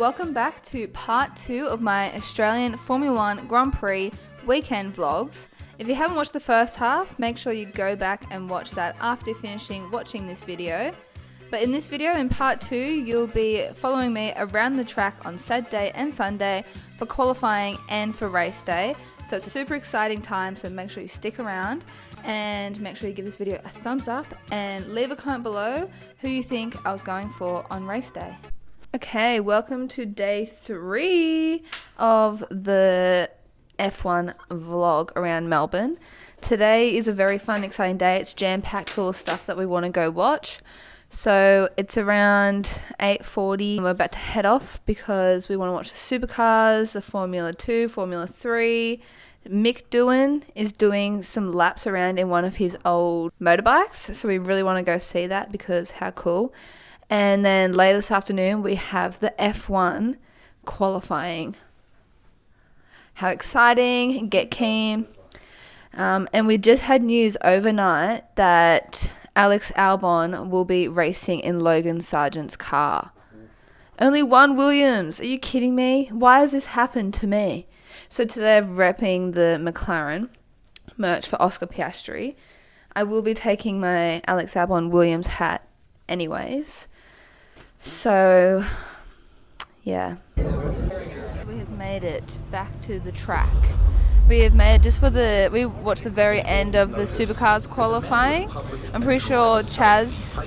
Welcome back to part 2 of my Australian Formula 1 Grand Prix weekend vlogs. If you haven't watched the first half, make sure you go back and watch that after finishing watching this video. But in this video, in part 2, you'll be following me around the track on Saturday and Sunday for qualifying and for race day. So it's a super exciting time, so make sure you stick around and make sure you give this video a thumbs up and leave a comment below who you think I was going for on race day. Okay, welcome to day 3 of the F1 vlog around Melbourne. Today is a very fun, exciting day. It's jam-packed full of stuff that we want to go watch. So it's around 8:40 and we're about to head off because we want to watch the supercars, the Formula 2, Formula 3. Mick Doohan is doing some laps around in one of his old motorbikes, so we really want to go see that because how cool. And then later this afternoon we have the F1 qualifying. How exciting, get keen. And we just had news overnight that Alex Albon will be racing in Logan Sargent's car. Only one Williams. Are you kidding me? Why has this happened to me? So today I'm repping the McLaren merch for Oscar Piastri. I will be taking my Alex Albon Williams hat anyways. So, yeah. We have made it back to the track. We have made it we watched the very end of the supercars qualifying. I'm pretty sure Chaz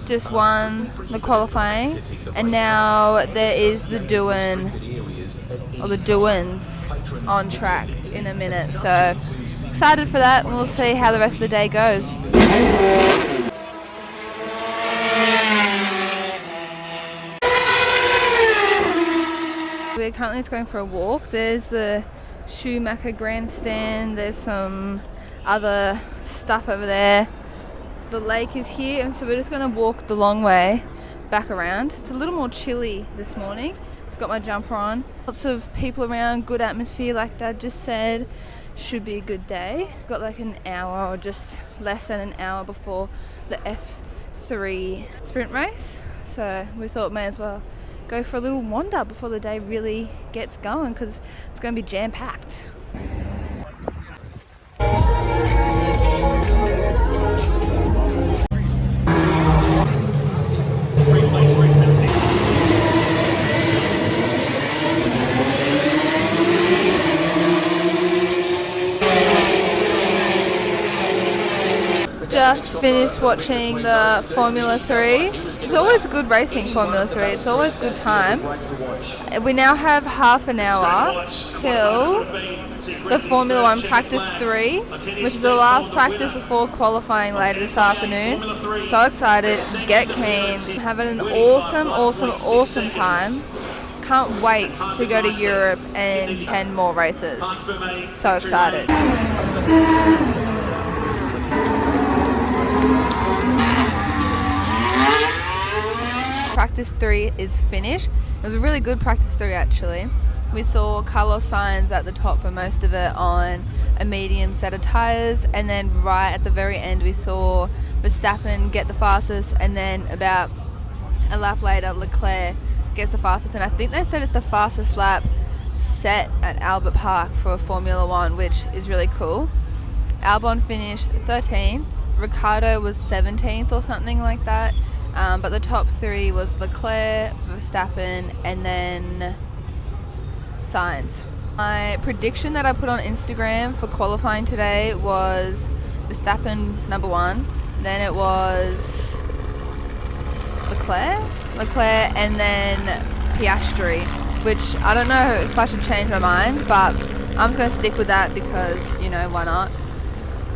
just won the qualifying, and now there is the Doohan, or the Doohans on track in a minute. So excited for that, and we'll see how the rest of the day goes. We're currently just going for a walk. There's the Schumacher grandstand, there's some other stuff over there. The lake is here, and so we're just going to walk the long way back around. It's a little more chilly this morning. I've got my jumper on. Lots of people around, good atmosphere like Dad just said. Should be a good day. Got like an hour or just less than an hour before the F3 sprint race, so we thought may as well go for a little wander before the day really gets going because it's going to be jam-packed. Just finished watching the Formula 3. It's always good racing, Formula 3. It's always good time. We now have half an hour till the Formula 1 Practice 3, which is the last practice before qualifying later this afternoon. So excited, get keen, having an awesome time. Can't wait to go to Europe and 10 more races. So excited. Practice 3 is finished. It was a really good practice 3 actually. We saw Carlos Sainz at the top for most of it on a medium set of tyres, and then right at the very end we saw Verstappen get the fastest, and then about a lap later Leclerc gets the fastest, and I think they said it's the fastest lap set at Albert Park for Formula 1, which is really cool. Albon finished 13th, Ricciardo was 17th or something like that. But the top 3 was Leclerc, Verstappen, and then Sainz. My prediction that I put on Instagram for qualifying today was Verstappen number 1, then it was Leclerc, and then Piastri, which I don't know if I should change my mind, but I'm just going to stick with that because, you know, why not?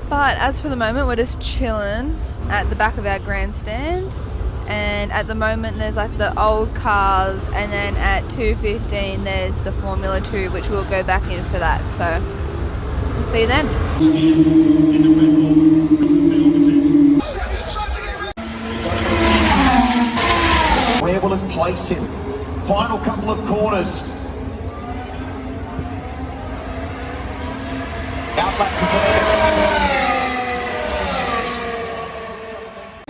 But as for the moment, we're just chilling at the back of our grandstand. And at the moment there's like the old cars, and then at 2:15 there's the Formula 2, which we'll go back in for that. So we'll see you then. Where will it place him? Final couple of corners. Outback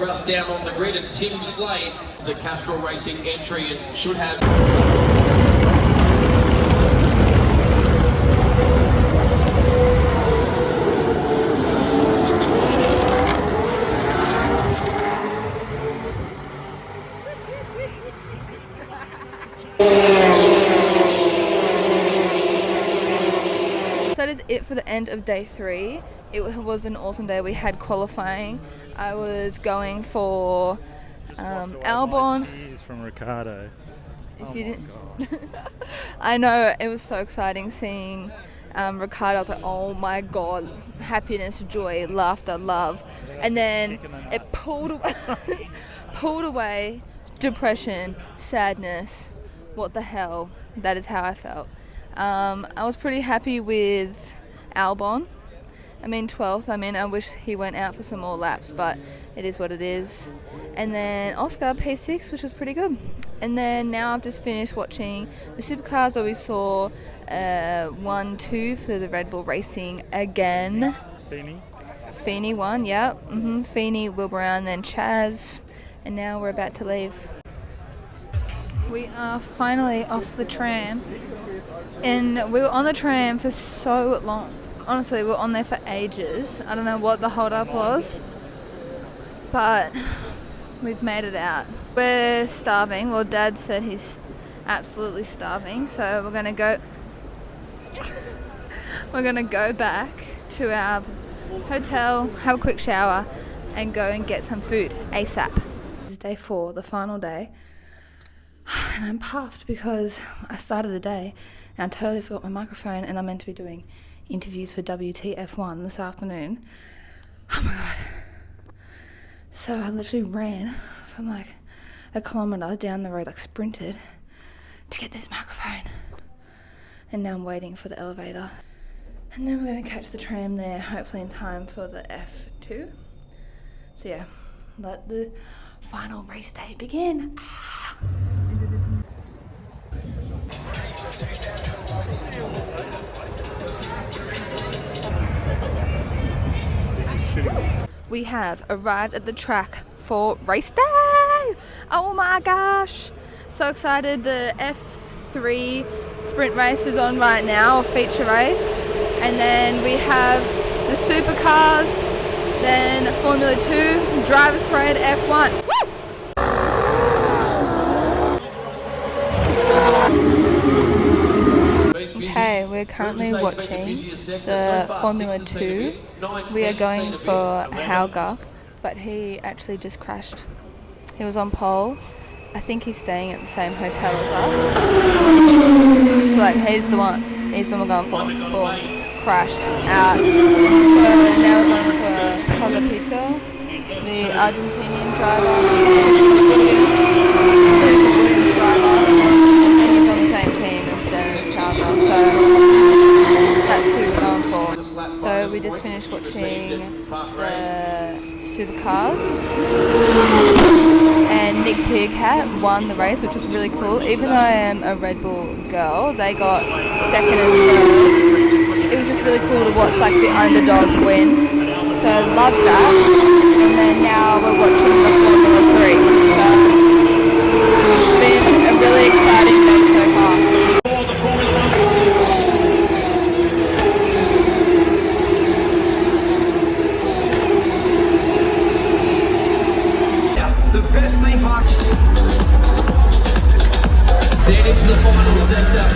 us down on the grid, and Tim Slade, the Castrol Racing entry, and should have. So that is it for the end of day 3. It was an awesome day. We had qualifying. I was going for Albon. From Ricardo. If you didn't, I know, it was so exciting seeing Ricardo. I was like, oh my god, happiness, joy, laughter, love, and then it pulled away depression, sadness. What the hell? That is how I felt. I was pretty happy with Albon. I mean 12th. I wish he went out for some more laps, but it is what it is. And then Oscar P6, which was pretty good. And then now I've just finished watching the supercars where we saw 1-2 for the Red Bull Racing again. Feeney won, yep. Feeney, Will Brown, then Chaz. And now we're about to leave. We are finally off the tram. And we were on the tram for so long. Honestly, we were on there for ages. I don't know what the hold up was, but we've made it out. We're starving. Well, Dad said he's absolutely starving, so we're gonna go back to our hotel, have a quick shower, and go and get some food ASAP. This is day 4, the final day. And I'm puffed because I started the day and I totally forgot my microphone, and I'm meant to be doing interviews for WTF1 this afternoon. Oh my god. So I literally ran from like a kilometre down the road, like sprinted to get this microphone. And now I'm waiting for the elevator. And then we're going to catch the tram there, hopefully in time for the F2. So yeah, let the final race day begin. We have arrived at the track for race day! Oh my gosh! So excited. The F3 sprint race is on right now, a feature race. And then we have the supercars, then Formula 2, Drivers Parade, F1. Woo! Okay, we're currently watching the Formula 2. We are going for Hauger, but he actually just crashed. He was on pole. I think he's staying at the same hotel as us. So like, he's the one we're going for. Boom, crashed out. So now we're going for Pt.2, the Argentinian driver, Williams driver, and he's on the same team as Dennis Hauger, so that's who we're going for. So we just finished watching the supercars, and Nick Piercat won the race, which was really cool. Even though I am a Red Bull girl, they got second and third. It was just really cool to watch like the underdog win. So I loved that. And then now we're watching the Formula 3. So it's been a really exciting day so far. The best theme park. Then into the final sector.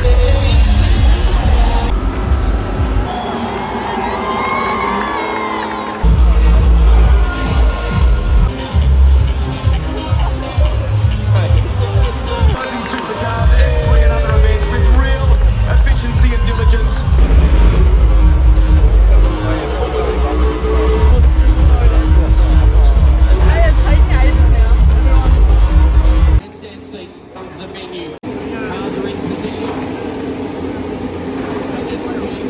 Supercars, F3 and other events with real efficiency and diligence. Handstand seats come to the venue. Cars are in position. Take it from here.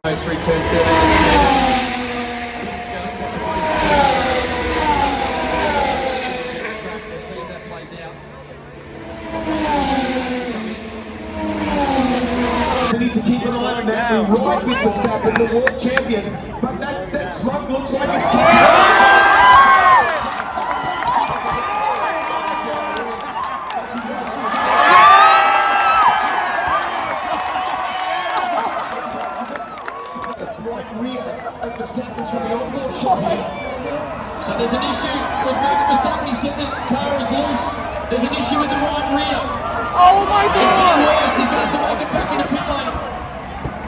Race return 13. We'll see if that plays out. We need to keep an eye on that. We ride with Verstappen, the world champion, but that smoke looks like it's So there's an issue with Max Verstappen. He said the car is loose. There's an issue with the right rear. Oh my It's getting god! worse. He's going to have to make it back into pit lane.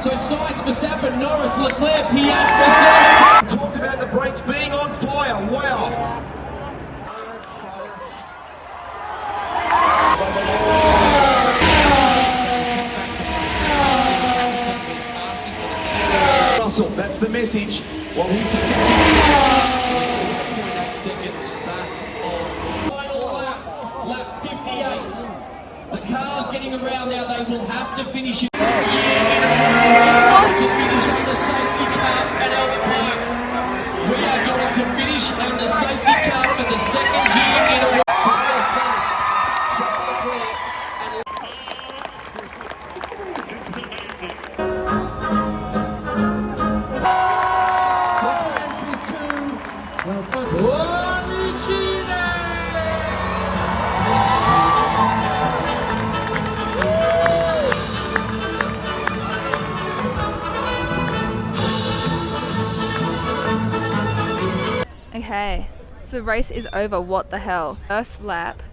So Sainz, Verstappen, Norris, Leclerc, Piastri, Verstappen. talked about the brakes being on fire. Wow. Russell, that's the message. Well, he's 0.8 seconds back off. Final lap, lap 58. The car's getting around now. They will have to finish it. To finish under safety car at Albert Park. We are going to finish under safety car for the second year in a row. Carlos Sainz, Charles Leclerc, and Okay, so the race is over. What the hell? First lap,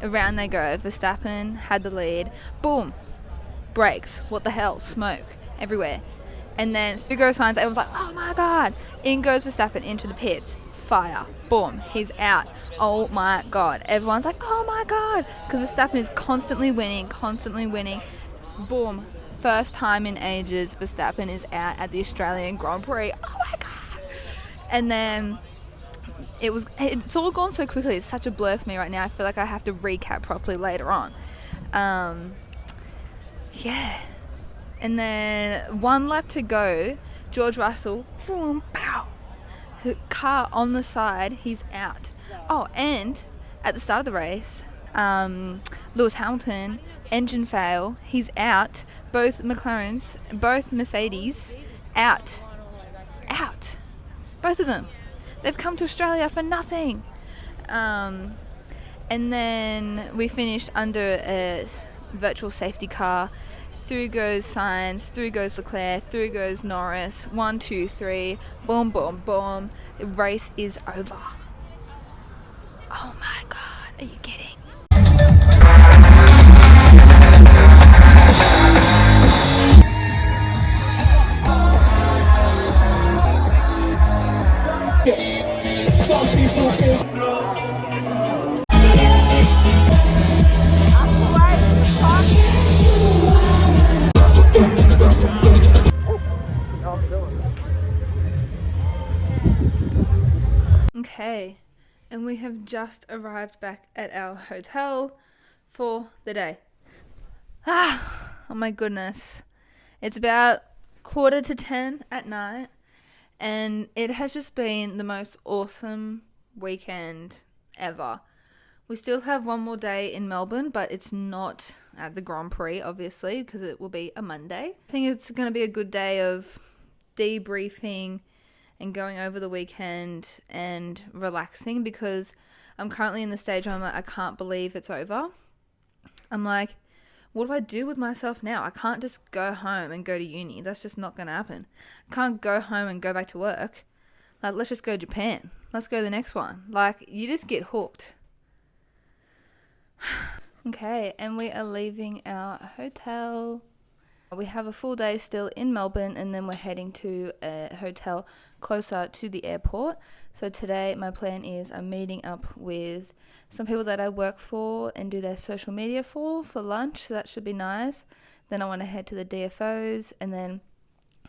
around they go. Verstappen had the lead. Boom, brakes. What the hell? Smoke everywhere. And then through goes Sainz. Everyone's like, oh my god. In goes Verstappen into the pits. Fire. Boom, he's out. Oh my god. Everyone's like, oh my god, because Verstappen is constantly winning. Boom. First time in ages, Verstappen is out at the Australian Grand Prix. Oh my god. And then it's all gone so quickly. It's such a blur for me right now. I feel like I have to recap properly later on. Yeah. And then one lap to go. George Russell, boom, pow. Car on the side, he's out. Oh, and at the start of the race, Lewis Hamilton, engine fail, he's out. Both McLarens, both Mercedes, out. Both of them. They've come to Australia for nothing. And then we finished under a virtual safety car. Through goes Sainz, through goes Leclerc, through goes Norris. 1, 2, 3, boom, boom, boom. The race is over. Oh my god, are you kidding? Some people feel Okay, and we have just arrived back at our hotel for the day. Oh my goodness. It's about 9:45 at night, and it has just been the most awesome weekend ever. We still have one more day in Melbourne, but it's not at the Grand Prix, obviously, because it will be a Monday. I think it's going to be a good day of debriefing and going over the weekend and relaxing, because I'm currently in the stage where I'm like, I can't believe it's over. I'm like, what do I do with myself now? I can't just go home and go to uni. That's just not going to happen. I can't go home and go back to work. Like, let's just go to Japan. Let's go to the next one. Like, you just get hooked. Okay, and we are leaving our hotel. We have a full day still in Melbourne, and then we're heading to a hotel closer to the airport. So today my plan is I'm meeting up with some people that I work for and do their social media for lunch, so that should be nice. Then I want to head to the DFOs, and then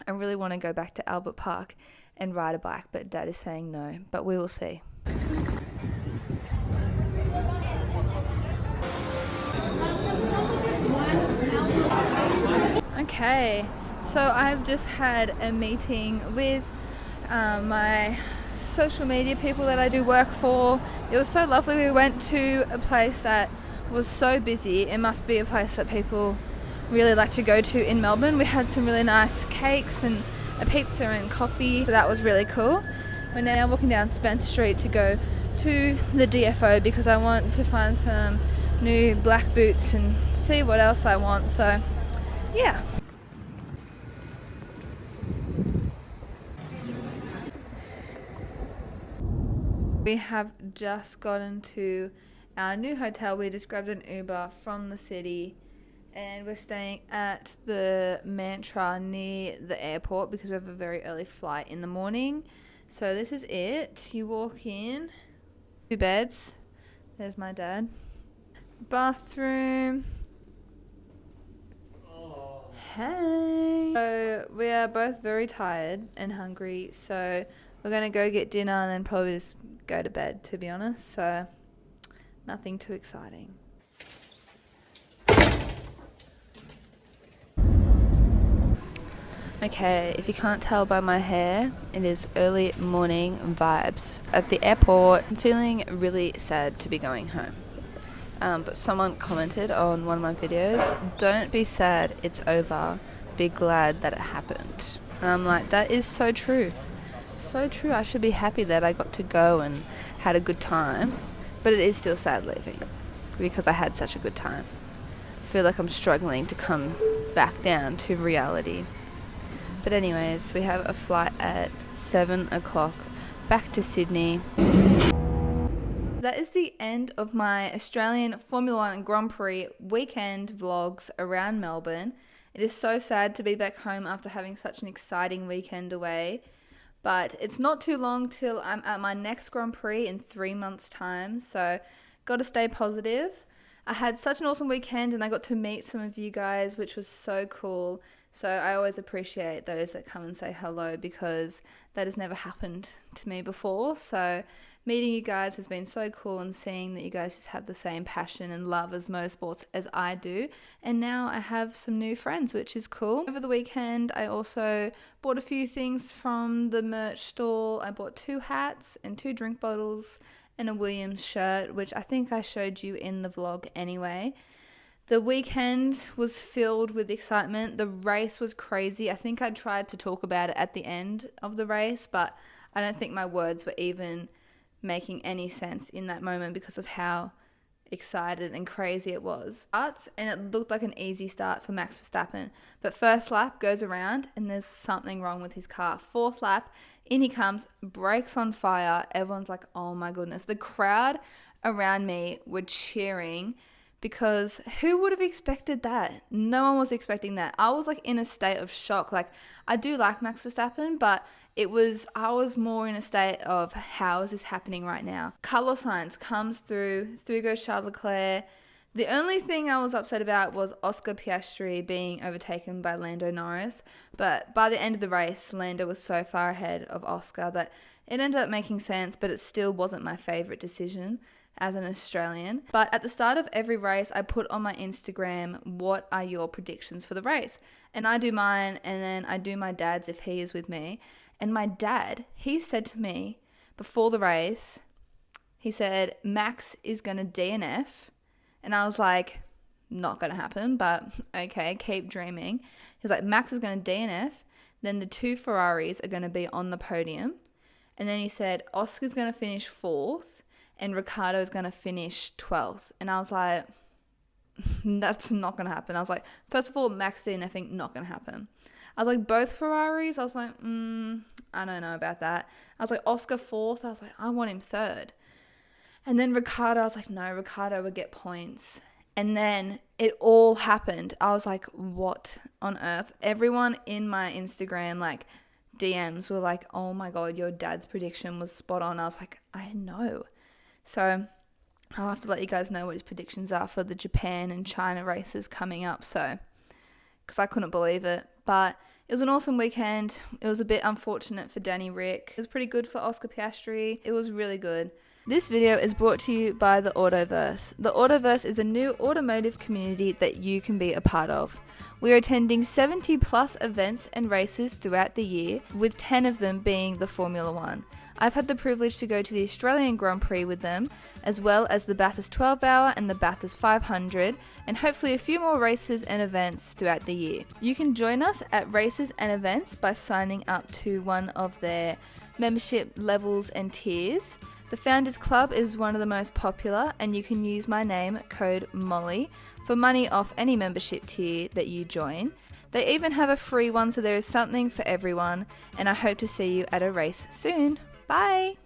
I really want to go back to Albert Park and ride a bike, but Dad is saying no, but we will see. Okay, so I've just had a meeting with my social media people that I do work for. It was so lovely. We went to a place that was so busy. It must be a place that people really like to go to in Melbourne. We had some really nice cakes and a pizza and coffee, so that was really cool. We're now walking down Spencer Street to go to the DFO because I want to find some new black boots and see what else I want, so yeah. We have just gotten to our new hotel. We just grabbed an Uber from the city and we're staying at the Mantra near the airport because we have a very early flight in the morning. So this is it. You walk in, 2 beds. There's my dad. Bathroom. Hey. So we are both very tired and hungry, so we're gonna go get dinner and then probably just go to bed, to be honest. So nothing too exciting. Okay, if you can't tell by my hair, it is early morning vibes. At the airport, I'm feeling really sad to be going home. But someone commented on one of my videos, don't be sad, it's over. Be glad that it happened. And I'm like, that is so true. So true. I should be happy that I got to go and had a good time. But it is still sad leaving because I had such a good time. I feel like I'm struggling to come back down to reality. But anyways, we have a flight at 7 o'clock back to Sydney. That is the end of my Australian Formula 1 Grand Prix weekend vlogs around Melbourne. It is so sad to be back home after having such an exciting weekend away. But it's not too long till I'm at my next Grand Prix in 3 months' time, so got to stay positive. I had such an awesome weekend and I got to meet some of you guys, which was so cool. So I always appreciate those that come and say hello because that has never happened to me before. So meeting you guys has been so cool and seeing that you guys just have the same passion and love as motorsports as I do. And now I have some new friends, which is cool. Over the weekend, I also bought a few things from the merch store. I bought 2 hats and 2 drink bottles and a Williams shirt, which I think I showed you in the vlog anyway. The weekend was filled with excitement. The race was crazy. I think I tried to talk about it at the end of the race, but I don't think my words were even making any sense in that moment because of how excited and crazy it was. And it looked like an easy start for Max Verstappen. But first lap goes around and there's something wrong with his car. 4th lap, in he comes, brakes on fire. Everyone's like, oh my goodness. The crowd around me were cheering because who would have expected that? No one was expecting that. I was like in a state of shock. Like, I do like Max Verstappen, but I was more in a state of how is this happening right now? Carlos Sainz comes through goes Charles Leclerc. The only thing I was upset about was Oscar Piastri being overtaken by Lando Norris. But by the end of the race, Lando was so far ahead of Oscar that it ended up making sense, but it still wasn't my favourite decision as an Australian. But at the start of every race, I put on my Instagram, what are your predictions for the race? And I do mine, and then I do my dad's if he is with me. And my dad, he said to me before the race, he said, Max is going to DNF. And I was like, not going to happen, but okay, keep dreaming. He was like, Max is going to DNF. Then the 2 Ferraris are going to be on the podium. And then he said, Oscar's going to finish 4th and Ricciardo is going to finish 12th. And I was like, that's not going to happen. I was like, first of all, Max DNFing, not going to happen. I was like, both Ferraris? I was like, I don't know about that. I was like, Oscar 4th? I was like, I want him 3rd. And then Ricciardo, I was like, no, Ricciardo would get points. And then it all happened. I was like, what on earth? Everyone in my Instagram, like, DMs were like, oh my God, your dad's prediction was spot on. I was like, I know. So I'll have to let you guys know what his predictions are for the Japan and China races coming up. So, because I couldn't believe it. But it was an awesome weekend. It was a bit unfortunate for Danny Rick. It was pretty good for Oscar Piastri. It was really good. This video is brought to you by the AutoVerse. The AutoVerse is a new automotive community that you can be a part of. We are attending 70 plus events and races throughout the year, with 10 of them being the Formula 1. I've had the privilege to go to the Australian Grand Prix with them, as well as the Bathurst 12 Hour and the Bathurst 500, and hopefully a few more races and events throughout the year. You can join us at races and events by signing up to one of their membership levels and tiers. The Founders Club is one of the most popular, and you can use my name, code MOLLY, for money off any membership tier that you join. They even have a free one, so there is something for everyone, and I hope to see you at a race soon. Bye!